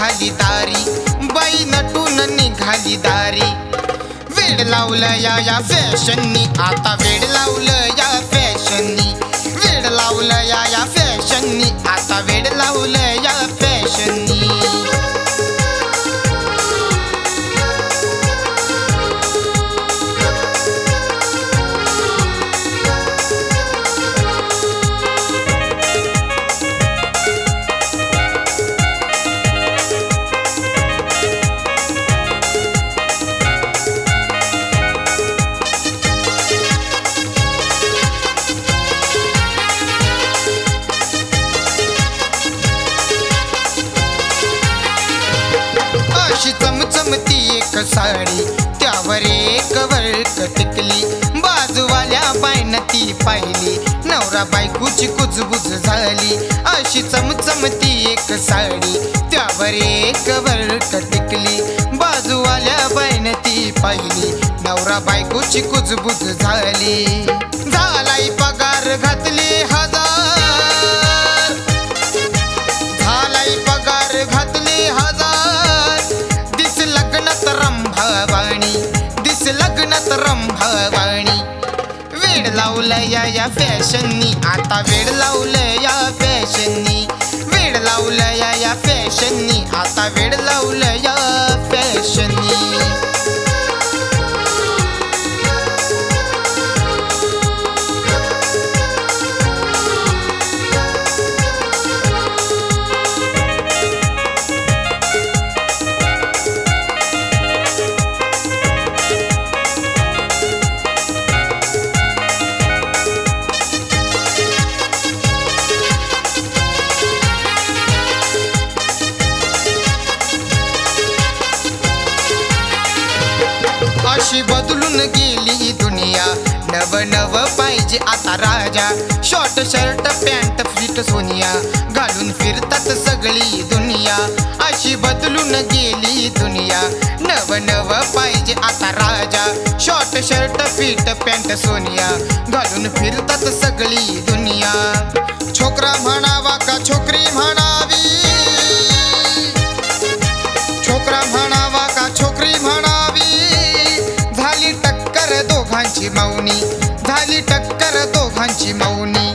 निघाली दारी, बाई नटून निघाली दारी. वेड लावलं या फॅशननी, आता वेड लावलं या फॅशननी. वेड लावलं या फॅशननी, आता वेड लावलं या फॅशननी. अशी चमचमती एक साडी, त्यावर एक वर्क टिकली. बाजूवाल्या बाईनं ती पाहिली, नवरा बायकोची कुजबुज झाली. अशी चमचमती एक साडी, त्यावर एक वर्क टिकली. बाजूवाल्या बाईनं ती पाहिली, नवरा बायकोची कुजबुज झाली. झालाय पगार घातली हजार, झालाय पगार घातली हजार. दिस लग्नात रंभावाणी, दिस लग्नात रंभावाणी. वेड लावलं या फॅशननी, आता वेड लावलं या फॅशननी. वेड लावलं या फॅशननी, आता वेड लावलं या फॅशननी. अशी बदलून गेली दुनिया, नव नव पाहिजे आता राजा. Short shirt pant fit Sonia, घालून फिरतात सगळी दुनिया. अशी बदलून गेली दुनिया, नव नव पाहिजे आता राजा. Short shirt fit pant Sonia, घालून फिरतात सगळी दुनिया. छोकरा म्हणावा का छोकरी म्हणावी, छोकरा म्हणावा का छोकरी म्हणावी. झाली टक्कर दोघांची मौनी, झाली टक्कर दोघांची मौनी.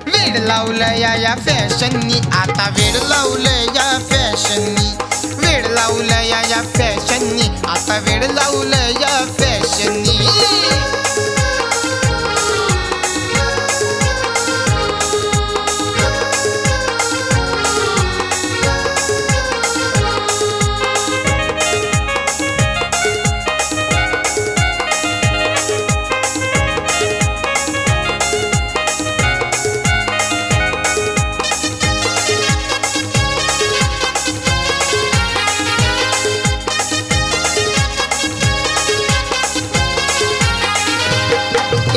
वेड लावलं या फॅशननी, आता वेड लावलं या फॅशननी. वेड लावलं या फॅशननी, आता वेड लावलं या फॅशननी.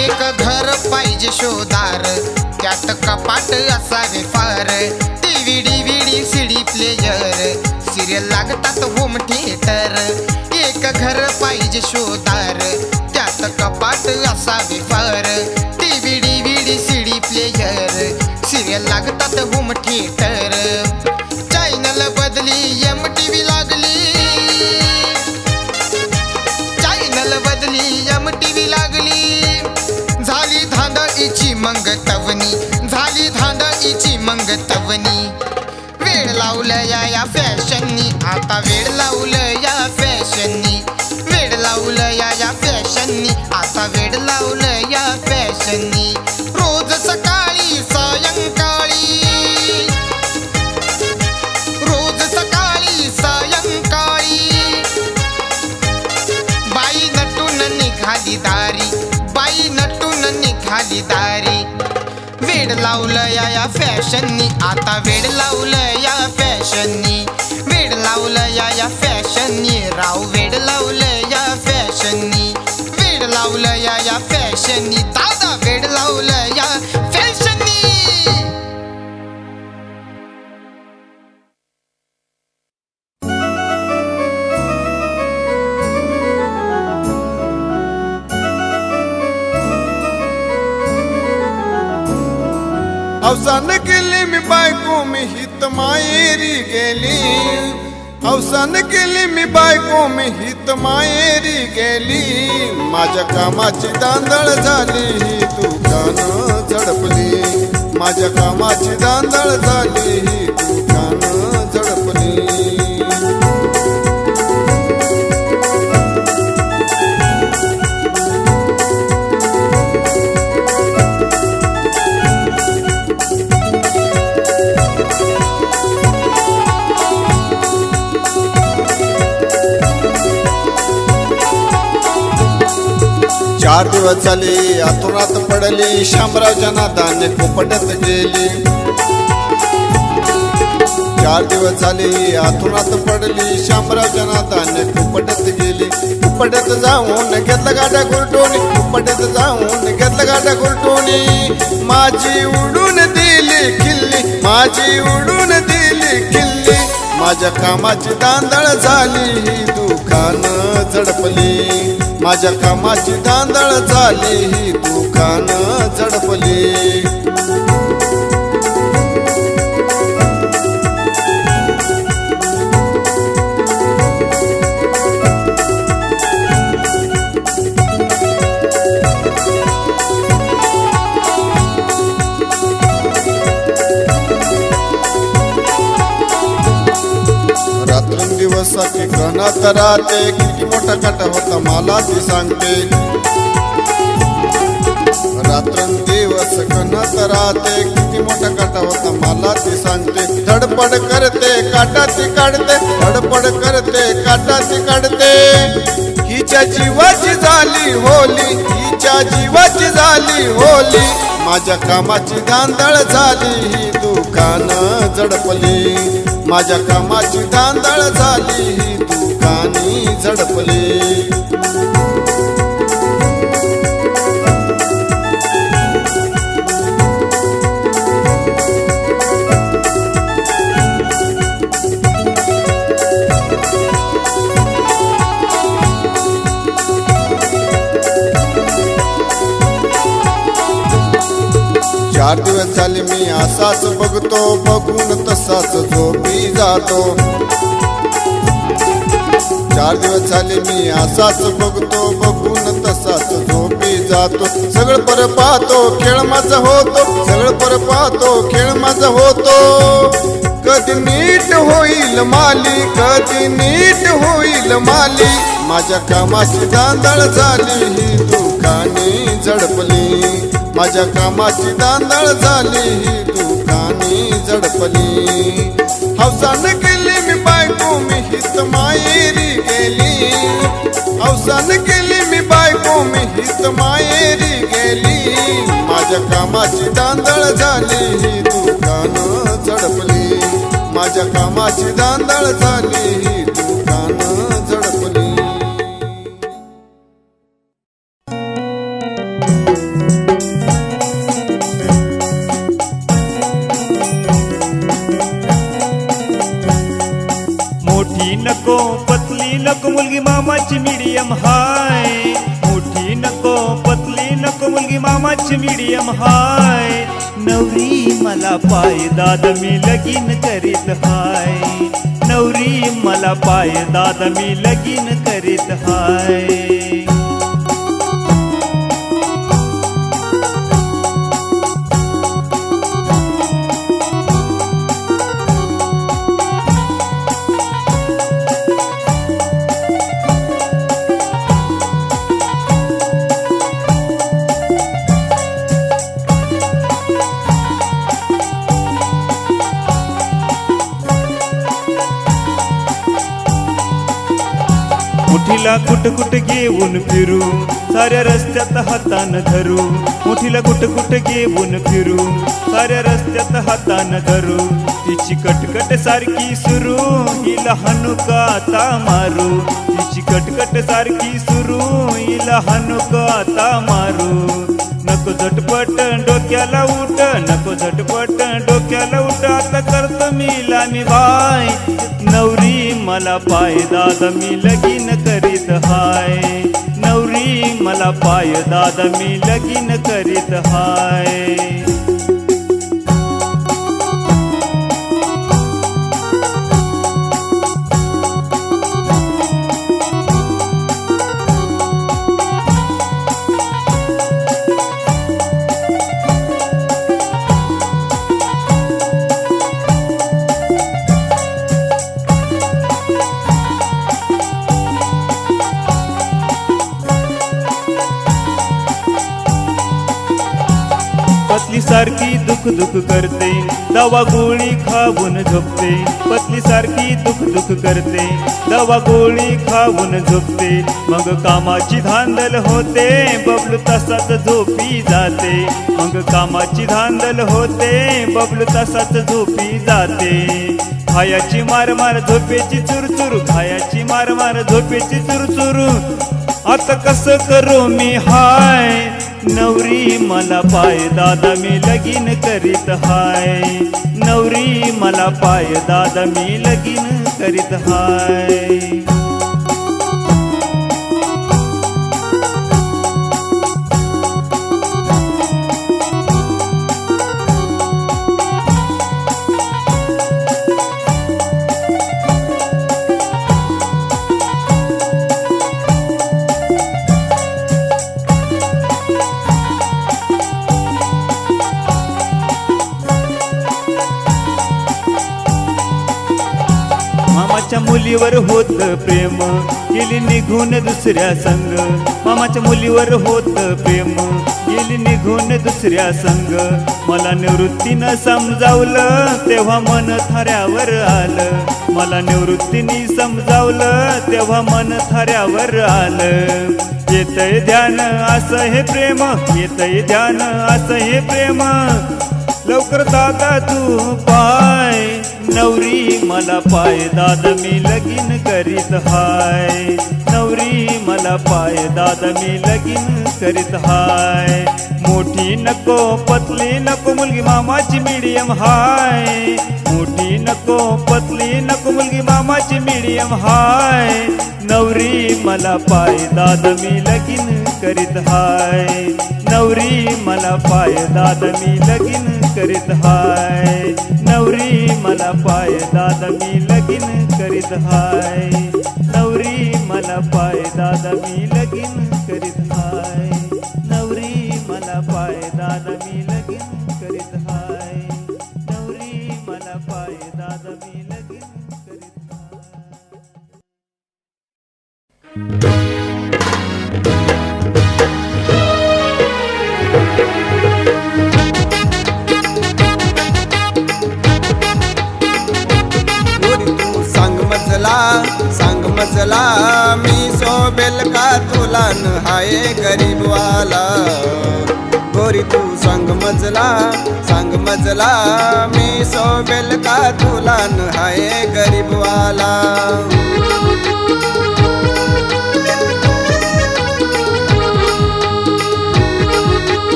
एक घर पाहिजे शोधार, त्यात कपाट असावे फार. TV DVD CD player, serial लागतात होम थिएटर. एक घर पाहिजे शोधार, त्यात कपाट असावे फार. TV DVD CD player, serial लागतात होम थिएटर. चॅनल बदली MTV लागली, चॅनल बदली MTV लागली. झाली धांदळीची मग तवनी, झाली धांदळीची मग तवनी. वेड लावलं या फॅशननी, आता वेड लावलं या फॅशननी. वेड लावलं या फॅशननी, आता वेड लावलं या फॅशननी. रोज सकाळी सायंकाळी, रोज सकाळी सायंकाळी. बाई नटून निघाली दारी, बाई नटून निघाली दारी. वेड लावलं या फॅशननी, आता वेड लावलं या फॅशननी. वेड लावलं या फॅशननी, राव वेड लावलं या फॅशननी. वेड लावलं या फॅशननी, दादा वेड लावलं या फॅशननी. अवसान केली मी बायको, मी हित माहेरी गेली. अवसान केली मी बायको मी हित मायेरी गेली माझ्या कामाची दांदळ झाली ही दुकानं झडपली माझ्या कामाची दांदळ झाली ही दुकानं झडपली 4 दिवस झाले आतुरात पडली शामरावच्या नादाने पोपटत गेली 4 दिवस झाले आतुरात पडली शामरावच्या नादाने पोपटत गेली पोपटत जाऊन घेतलं गाड्या गुरटोनी पोपटत जाऊन घेतलं गाड्या गुरटोनी माझी उडून दिली खिल्ली माझी उडून दिली खिल्ली माझ्या कामाची दांदळ झाली ही दुकानं झडपली माझ्या कामाची दांदळ झाली ही दुकानं झडपली रात्रंदिवस की कणात राहते किती मोठा काटा होता मला ती सांगते रात्रंदिवस कणात राहते किती मोठा काटा होता मला ती सांगते धडपड करते काटा ती काढते धडपड करते काटा ती काढते हिच्या जीवाची झाली होली हिच्या जीवाची झाली होली माझ्या कामाची दांदळ झाली ही दुकानं झडपली माझ्या कामाची दांदळ झाली ही दुकानी झडपली चार दिवस झाले मी असाच बघतो बघून तसाच झोपी जातो 4 दिवस झाले मी असाच बघतो बघून तसाच झोपी जातो सगळं पर पाहतो खेळ माझा होतो सगळं पर पाहतो खेळ माझा होतो कधी नीट होईल माली कधी नीट होईल माली माझ्या कामाची दांदळ झाली ही दुकानी झडपली माझ्या कामाची दांदळ झाली ही दुकानी झडपली हौसान केली मी बायको मी हित मायेरी गेली हौसान केली मी बायको मी हित मायेरी गेली माझ्या कामाची दांदळ झाली ही दुकानं झडपली माझ्या कामाची दांदळ झाली ही दुकानं झडपली नको पतली नको मुलगी मामाची मीडियम हाय मोठी नको पतली नको मुलगी मामाची मीडियम हाय नवरी मला पाय दाद मी लगीन करीत हाय नवरी मला पाय दाद मी लगीन करीत हाय मुठीला कुट कुट घेऊन फिरू साऱ्या रस्त्यात हातान धरू मुठीला कुट कुट घेऊन फिरू साऱ्या रस्त्यात हातान धरू तिची कटकट सारखी सुरू हिला हाणू का आता मारू तिची कटकट सारखी सुरू हिला हाणू का आता मारू नको झटपट डोक्याला उठ नको झटपट डोक्याला उठ आता करतो मी लामी बाय नवरी मला पाय दादा मी लगीन करीत हाय नवरी मला पाय दादा मी लगीन करीत हाय दुख दुख करते, दवा गोळी खाऊन झोपते. पत्नी सारखी दुख दुख करते, दवा गोळी खाऊन झोपते. मग कामाची धांदल होते, बबलू तसाच झोपी जाते. मग कामाची धांदल होते, बबलू तसाच झोपी जाते. खायाची मार मार झोपेची चुरचुर, खायाची मार मार झोपेची चुरचुर. आता कसं करू मी हाय, नवरी मला पाय दादा मी लगीन करीत हाय. नवरी मला पाय दादा मी लगीन करीत हाय. मामाच्या मुलीवर होत प्रेम, गेली निघून दुसऱ्या संग. मामाच्या मुलीवर होत प्रेम, गेली निघून दुसऱ्या संग. मला निवृत्तीनं समजावलं, तेव्हा मन थाऱ्यावर आलं. मला निवृत्तीने समजावलं, तेव्हा मन थाऱ्यावर आलं. येतय ध्यान असं हे प्रेम, येतय ध्यान असं हे प्रेम. लवकर दादा तू पाय, नवरी मला पाय दादा मी लगीन करीत हाय. नवरी मला पाय दादा मी लगीन करीत हाय. मोठी नको पतली नको मुलगी मामाची मीडियम हाय. मोठी नको पतली नको मुलगी मामाची मीडियम हाय. नवरी मला पाय दादा मी लगीन करीत हाय. नवरी मला पाय दादा मी लगीन करीत हाय. नवरी मला पाय दादा मी लगीन करीत हाय. नवरी मला पाय दादा मी लगीन करीत हाय. नवरी मला पाय दादा मी लगीन करीत हाय. नवरी मला पाय दादा मी लगीन करीत हाय. सांग मजला मी सोबेल का तुला न हाय गरीबवाला. गोरी तू सांग मजला मी सोबेल का तुला न हाय गरीबवाला.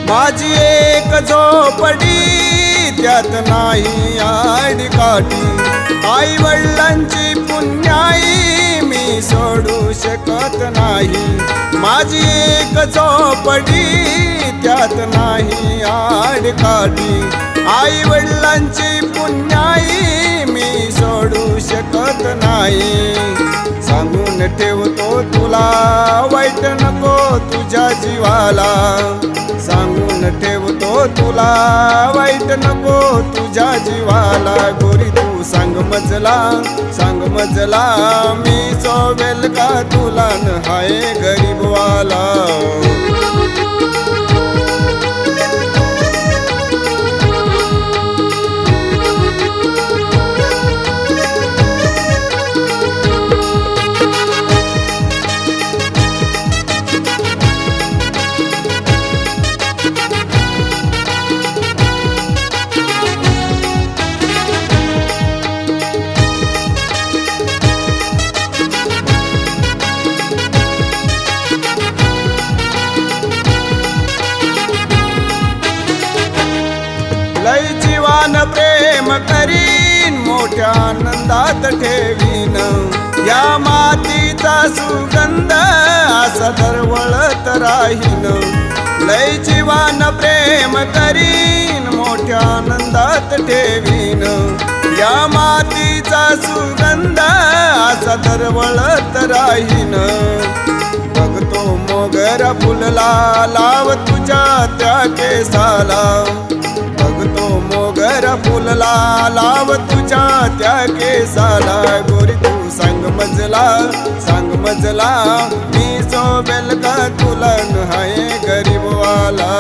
माझी एक झोपडी त्यात नाही आडकाठी. आई वडिलांची पुण्याई मी सोडू शकत नाही. माझी एक झोपडी त्यात नाही आडकाठी. आई वडिलांची पुण्याई मी सोडू शकत नाही. सांगून ठेवतो तुला वाईट नको तुझ्या जीवाला. सांगून ठेवतो तुला वाईट नको तुझ्या जीवाला. गोरी तू सांग मजला मी सोबेल का तुला न हाय गरीबवाला. लय जीवान प्रेम करीन मोठ्या आनंदात ठेवीन. या मातीचा सुगंध असा दरवळत राहीन. लय जीवान प्रेम करीन मोठ्या आनंदात ठेवीन. या मातीचा सुगंध असा दरवळत राहीन बघतो मोगरा फुलला लाव तुझ्या त्या केसाला बघतो मोगरा फुलला लाव तुझ्या त्या केसाला गोरी तू सांग मजला मी सोबेल का तुला हाय गरीबवाला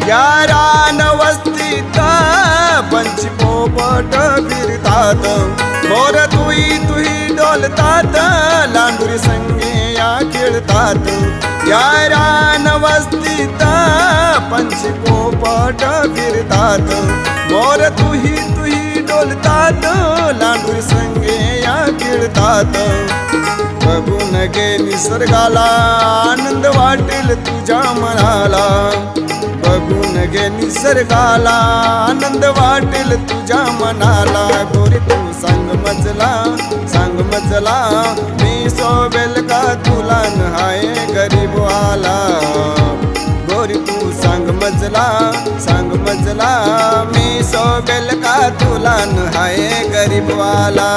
या रान वस्तीत पंची पोपट फिरतात मोर तुही डोलतात लांडुरी संगे या खेळतात या रान वस्तीत पंची पोपट फिरतात मोर तुही डोलतात लांडुरी संगे या खेळतात बघून गे निसर्गाला आनंद वाटेल तुझ्या मनाला बघून गे निसर्गाला आनंद वाटेल तुझ्या मनाला गोरी तू सांग मजला मी सोबेल का तुला हाय गरीबवाला गोरी तू सांग मजला मी सोबेल का तुला हाय गरीबवाला